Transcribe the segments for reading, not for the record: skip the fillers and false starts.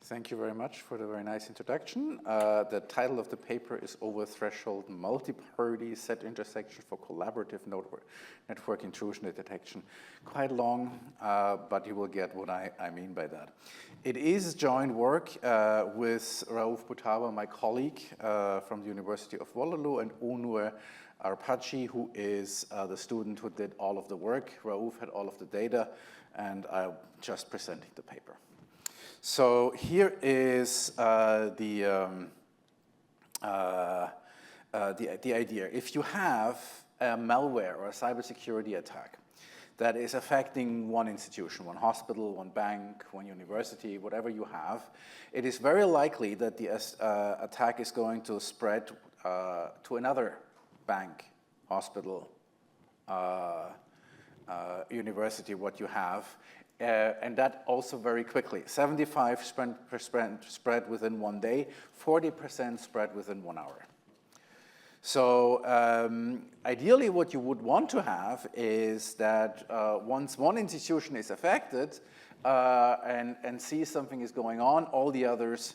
Thank you very much for the very nice introduction. The title of the paper is Over Threshold Multiparty Set Intersection for Collaborative Network Intrusion Detection. Quite long, but you will get what I mean by that. It is joint work with Raouf Boutaba, my colleague from the University of Waterloo, and Onur Arpaci, who is the student who did all of the work. Raouf had all of the data, and I'm just presenting the paper. So here is the idea. If you have a malware or a cybersecurity attack that is affecting one institution, one hospital, one bank, one university, whatever you have, it is very likely that the attack is going to spread to another bank, hospital, university, what you have. And that also very quickly. 75% spread within 1 day, 40% spread within 1 hour. So ideally what you would want to have is that once one institution is affected and sees something is going on, all the others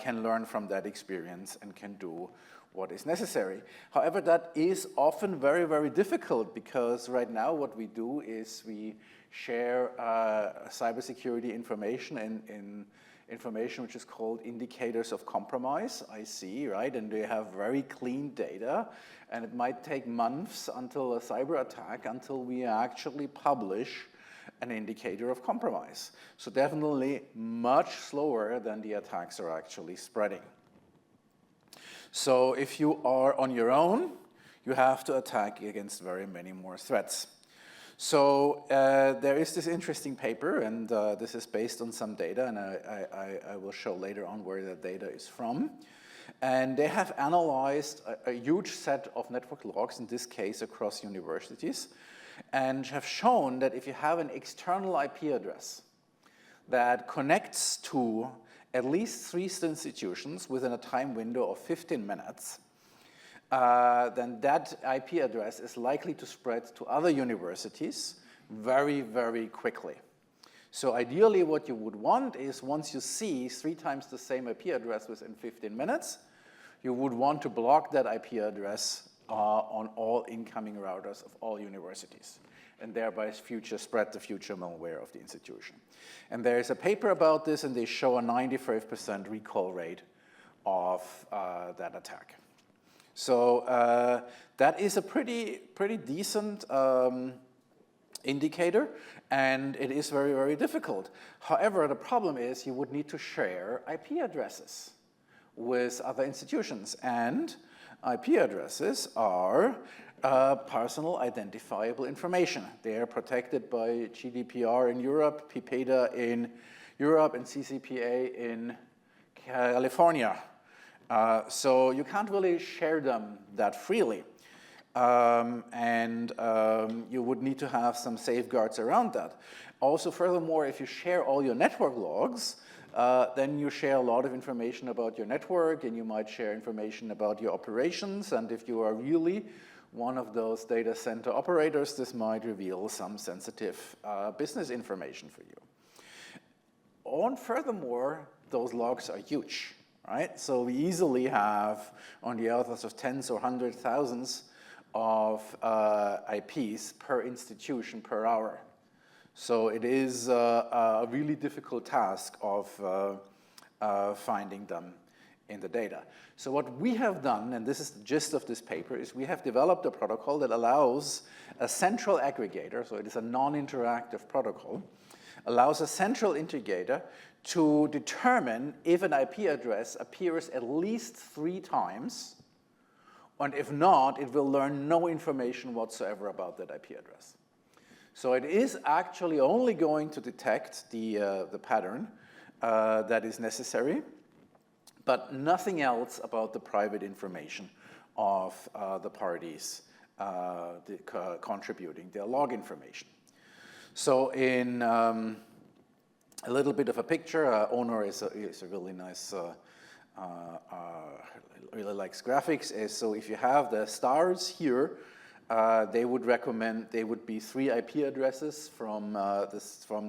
can learn from that experience and can do what is necessary. However, that is often very, very difficult because right now what we do is we share cybersecurity information in information which is called indicators of compromise, IC, right? And they have very clean data, and it might take months until a cyber attack until we actually publish an indicator of compromise. So definitely much slower than the attacks are actually spreading. So if you are on your own, you have to attack against very many more threats. So there is this interesting paper, and this is based on some data, and I will show later on where the data is from. And they have analyzed a huge set of network logs, in this case across universities, and have shown that if you have an external IP address that connects to at least 3 institutions within a time window of 15 minutes, then that IP address is likely to spread to other universities very, very quickly. So ideally what you would want is once you see 3 times the same IP address within 15 minutes, you would want to block that IP address on all incoming routers of all universities, and thereby spread the future malware of the institution. And there is a paper about this, and they show a 95% recall rate of that attack. So that is a pretty decent indicator, and it is very, very difficult. However, the problem is you would need to share IP addresses with other institutions, and IP addresses are personal identifiable information. They are protected by GDPR in Europe, PIPEDA in Europe, and CCPA in California. So you can't really share them that freely. You would need to have some safeguards around that. Also, furthermore, if you share all your network logs, then you share a lot of information about your network, and you might share information about your operations. And if you are really one of those data center operators, this might reveal some sensitive business information for you. And furthermore, those logs are huge, right? So we easily have on the orders of tens or hundred thousands of IPs per institution per hour. So it is a really difficult task of finding them in the data. So what we have done, and this is the gist of this paper, is we have developed a protocol that allows a central aggregator, so it is a non-interactive protocol, allows a central integrator to determine if an IP address appears at least 3 times, and if not, it will learn no information whatsoever about that IP address. So it is actually only going to detect the pattern that is necessary, but nothing else about the private information of the parties contributing their log information. So in a little bit of a picture, Onur is a really nice, really likes graphics. So if you have the stars here, they would recommend they would be 3 IP addresses from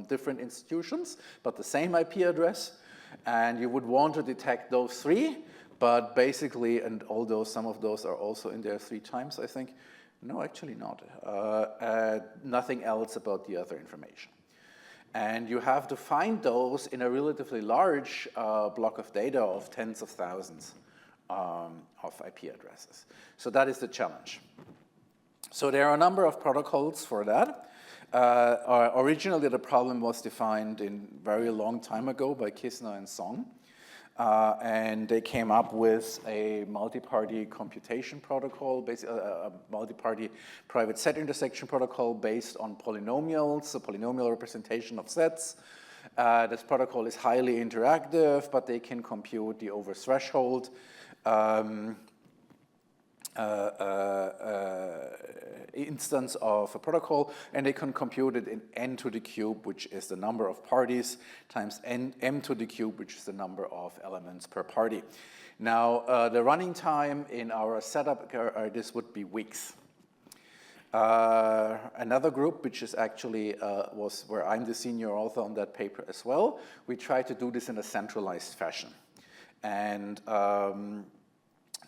different institutions, but the same IP address. And you would want to detect those 3, but basically, and although some of those are also in there 3 times, I think, no, actually not. Nothing else about the other information. And you have to find those in a relatively large block of data of tens of thousands of IP addresses. So that is the challenge. So there are a number of protocols for that. Originally, the problem was defined in very long time ago by Kissner and Song. And they came up with a multi-party computation protocol, a multi-party private set intersection protocol based on polynomials, a polynomial representation of sets. This protocol is highly interactive, but they can compute the over threshold instance of a protocol, and they can compute it in n to the cube, which is the number of parties, times m to the cube, which is the number of elements per party. Now, the running time in our setup, this would be weeks. Another group, which is actually was where I'm the senior author on that paper as well, we try to do this in a centralized fashion. And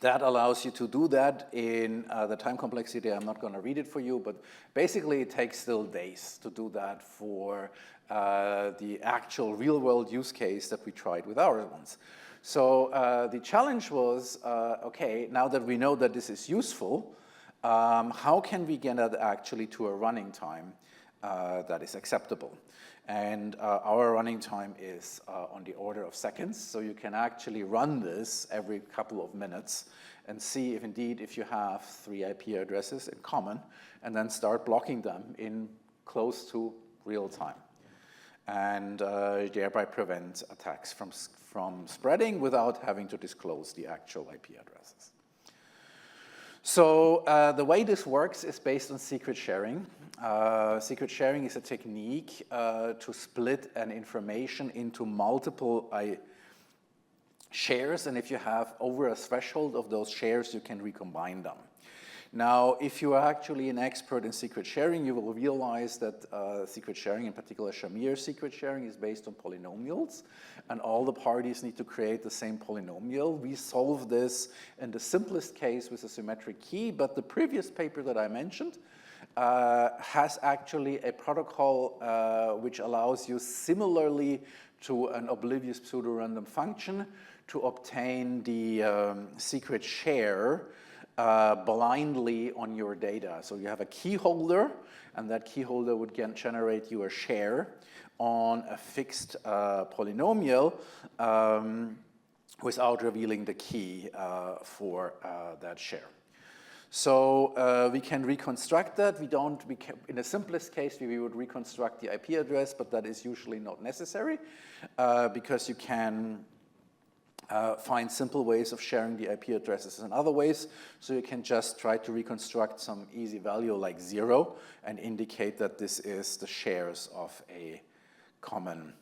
that allows you to do that in the time complexity. I'm not going to read it for you, but basically it takes still days to do that for the actual real-world use case that we tried with our ones. So the challenge was, okay, now that we know that this is useful, how can we get that actually to a running time that is acceptable? And our running time is on the order of seconds, so you can actually run this every couple of minutes and see if indeed if you have 3 IP addresses in common, and then start blocking them in close to real time, and thereby prevent attacks from spreading without having to disclose the actual IP addresses. So the way this works is based on secret sharing. Secret sharing is a technique to split an information into multiple shares, and if you have over a threshold of those shares, you can recombine them. Now, if you are actually an expert in secret sharing, you will realize that secret sharing, in particular Shamir secret sharing, is based on polynomials, and all the parties need to create the same polynomial. We solve this in the simplest case with a symmetric key, but the previous paper that I mentioned has actually a protocol which allows you, similarly to an oblivious pseudo-random function, to obtain the secret share blindly on your data. So you have a key holder, and that key holder would generate you a share on a fixed polynomial without revealing the key for that share. So we can reconstruct that. In the simplest case, we would reconstruct the IP address, but that is usually not necessary because you can find simple ways of sharing the IP addresses in other ways. So you can just try to reconstruct some easy value like 0 and indicate that this is the shares of a common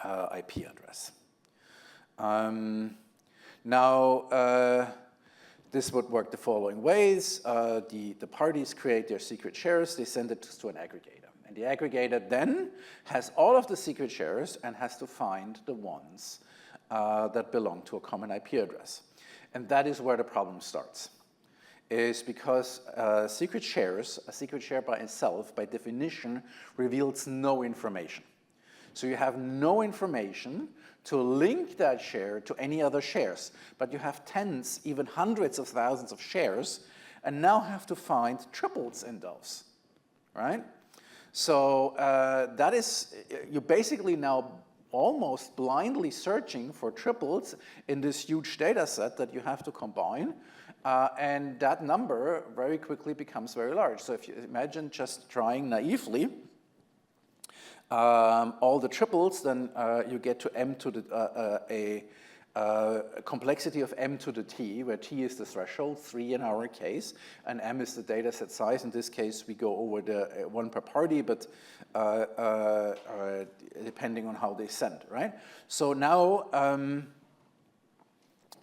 IP address. This would work the following ways. The parties create their secret shares. They send it to an aggregator. And the aggregator then has all of the secret shares and has to find the ones that belong to a common IP address. And that is where the problem starts, is because secret shares, a secret share by itself, by definition, reveals no information. So you have no information to link that share to any other shares, but you have tens, even hundreds of thousands of shares, and now have to find triples in those, right? So that is, you basically now almost blindly searching for triples in this huge data set that you have to combine, and that number very quickly becomes very large. So if you imagine just trying naively all the triples, then you get to m to the a complexity of m to the t, where t is the threshold, 3 in our case, and m is the data set size. In this case, we go over the 1 per party, but depending on how they send, right? So now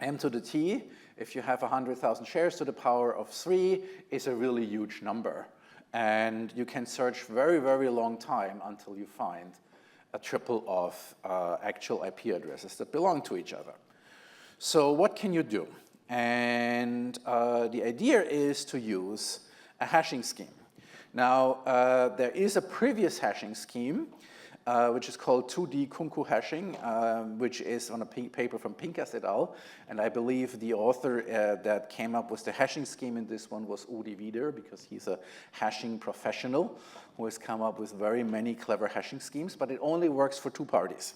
m to the t, if you have 100,000 shares to the power of 3, is a really huge number. And you can search very, very long time until you find a triple of actual IP addresses that belong to each other. So what can you do? And the idea is to use a hashing scheme. Now, there is a previous hashing scheme, which is called 2D Kunku hashing, which is on a paper from Pincus et al. And I believe the author that came up with the hashing scheme in this one was Udi Wieder, because he's a hashing professional who has come up with very many clever hashing schemes, but it only works for 2 parties.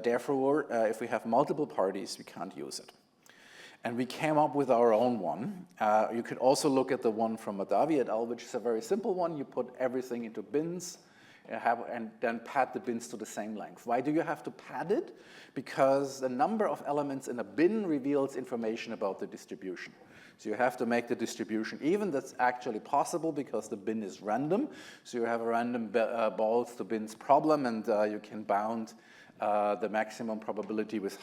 Therefore, if we have multiple parties, we can't use it. And we came up with our own one. You could also look at the one from Madavi et al., which is a very simple one. You put everything into bins and then pad the bins to the same length. Why do you have to pad it? Because the number of elements in a bin reveals information about the distribution. So you have to make the distribution even. That's actually possible because the bin is random. So you have a random balls to bins problem, and you can bound the maximum probability with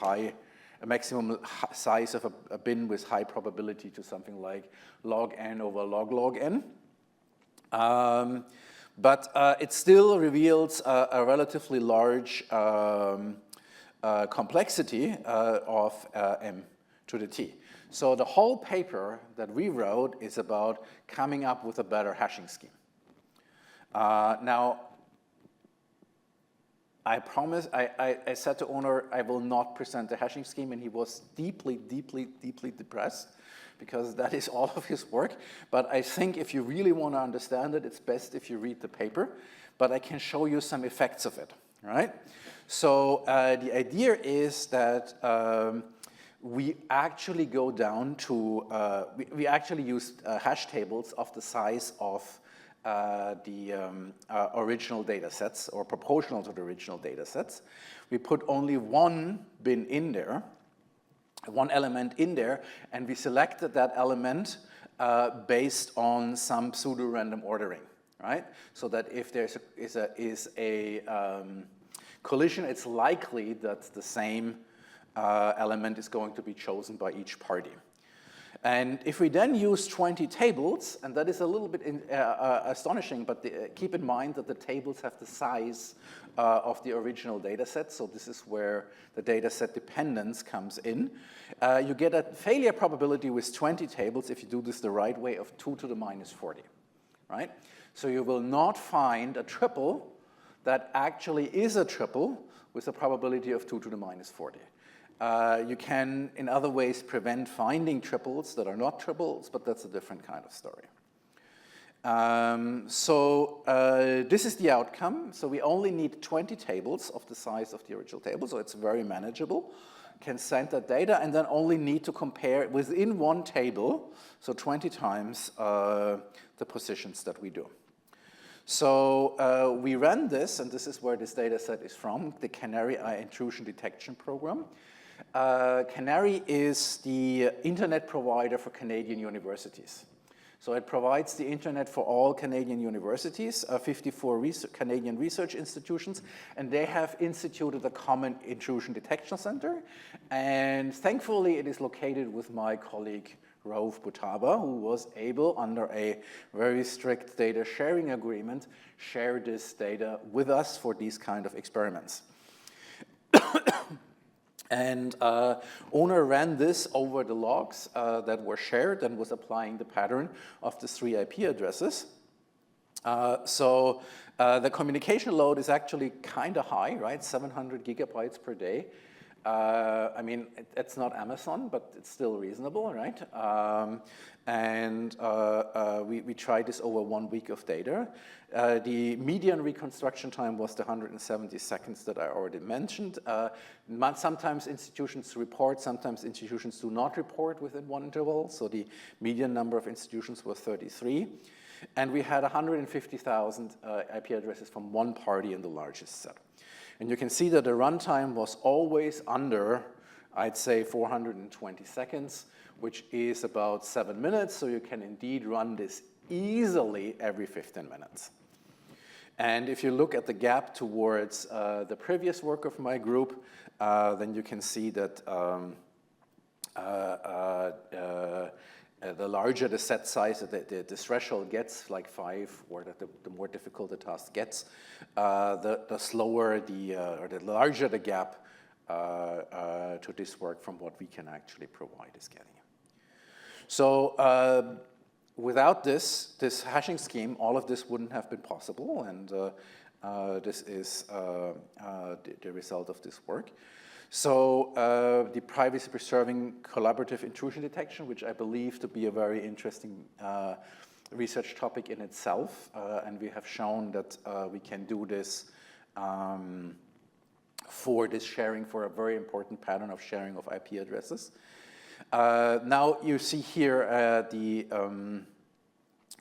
a maximum size of a bin with high probability to something like log n over log n. But it still reveals a relatively large complexity of m to the t. So the whole paper that we wrote is about coming up with a better hashing scheme. Now, I promise, I said to Onur, I will not present the hashing scheme, and he was deeply, deeply, deeply depressed because that is all of his work. But I think if you really want to understand it, it's best if you read the paper. But I can show you some effects of it, right? So the idea is that we actually go down to, we actually use hash tables of the size of the original data sets, or proportional to the original data sets. We put only one bin in there, one element in there, and we selected that element based on some pseudo-random ordering, right? So that if there is a collision, it's likely that the same element is going to be chosen by each party. And if we then use 20 tables, and that is a little bit astonishing, but keep in mind that the tables have the size of the original data set, so this is where the data set dependence comes in. You get a failure probability with 20 tables, if you do this the right way, of 2 to the minus 40, right? So you will not find a triple that actually is a triple with a probability of 2 to the minus 40. You can, in other ways, prevent finding triples that are not triples, but that's a different kind of story. This is the outcome. So we only need 20 tables of the size of the original table, so it's very manageable. Can send that data and then only need to compare within one table, so 20 times the positions that we do. So we ran this, and this is where this data set is from, the Canary intrusion detection program. Canary is the internet provider for Canadian universities. So it provides the internet for all Canadian universities, 54 Canadian research institutions, and they have instituted a common intrusion detection center. And thankfully, it is located with my colleague, Raouf Boutaba, who was able, under a very strict data sharing agreement, share this data with us for these kind of experiments. And Onur ran this over the logs that were shared and was applying the pattern of the 3 IP addresses. The communication load is actually kind of high, right? 700 gigabytes per day. I mean, it's not Amazon, but it's still reasonable, right? We tried this over 1 week of data. The median reconstruction time was the 170 seconds that I already mentioned. Sometimes institutions report, sometimes institutions do not report within one interval. So the median number of institutions was 33. And we had 150,000 IP addresses from one party in the largest set. And you can see that the runtime was always under, I'd say, 420 seconds, which is about 7 minutes. So you can indeed run this easily every 15 minutes. And if you look at the gap towards the previous work of my group, then you can see that the larger the set size, the threshold gets, like 5, or the more difficult the task gets, the slower or the larger the gap to this work from what we can actually provide is getting. So without this hashing scheme, all of this wouldn't have been possible, and this is the result of this work. So the privacy-preserving collaborative intrusion detection, which I believe to be a very interesting research topic in itself, and we have shown that we can do this for this sharing, for a very important pattern of sharing of IP addresses. Now you see here the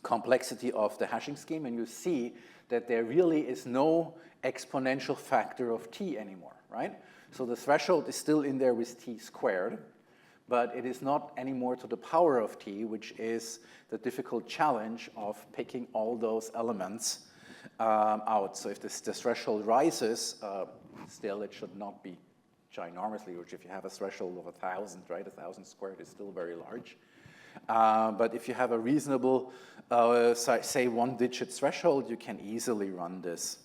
complexity of the hashing scheme, and you see that there really is no exponential factor of t anymore, right? So the threshold is still in there with t squared, but it is not anymore to the power of t, which is the difficult challenge of picking all those elements out. So if the threshold rises, still it should not be ginormously huge. If you have a threshold of 1,000, right, 1,000 squared is still very large. But if you have a reasonable, say, one-digit threshold, you can easily run this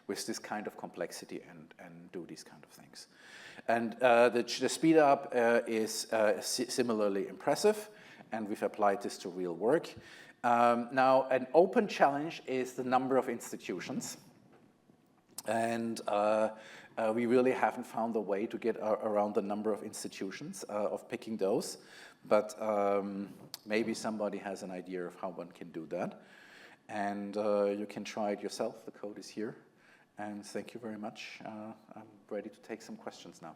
with this kind of complexity and do these kind of things. And the speed up is similarly impressive, and we've applied this to real work. Now, an open challenge is the number of institutions. And we really haven't found a way to get around the number of institutions of picking those. But maybe somebody has an idea of how one can do that. And you can try it yourself. The code is here. And thank you very much. I'm ready to take some questions now.